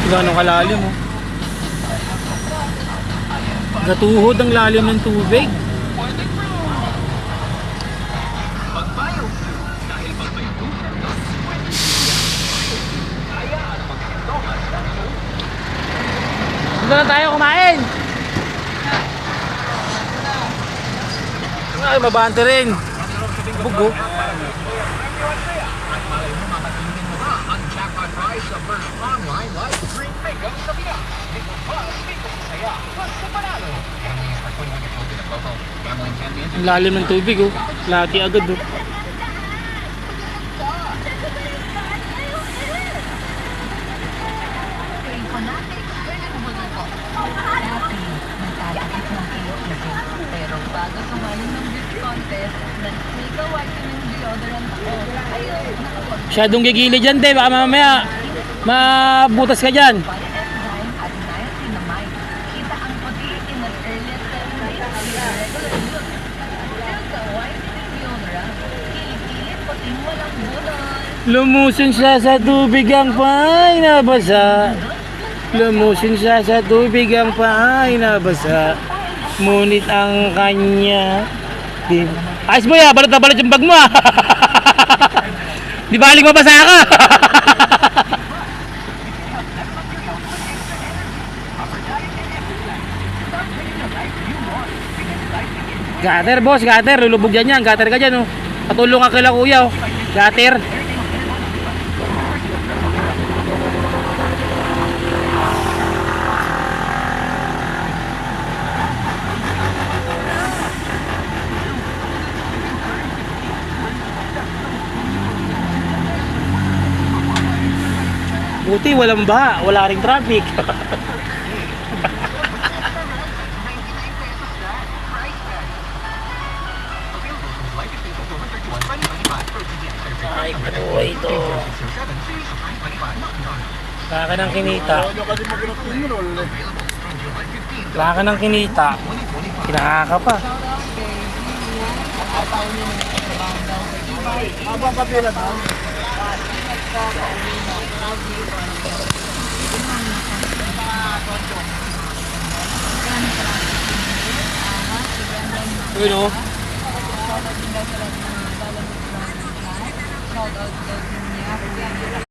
Gano'ng kalalim oh. Gatuhod ang lalim ng tubig. Dito na tayo kumain. Ay, mabante rin. Bugo. Ang lalim ng tubig oh. Lati agad oh. Pero bago sumali ng beauty contest, nagsigawa ko ng deodorant ako. Ayun, Masyadong gigilid dyan, te. Baka mamaya mabutas ka dyan. at niacinamide. Kita ang puti in an earlier night at regular look. Still the whitening deodorant. Kilit-kilit, puting walang bulol. Lumusin siya sa tubig ang paay nabasa. Lumusin siya sa tubig ang paay nabasa. Ngunit ang kanya ayos mo ya, balot na balot yung bag mo ah. Di baling mabasa ka. Gater boss, gater, lulubog dyan yan. Gater ka dyan oh. Patulong ka kila kuya oh. Gater. Buti walang baha, wala ring traffic. Ay, ano ito? Wala ka ng kinita. Wala ka ng kinita. Kinaka pa. Abang kapila na. Ayun oh.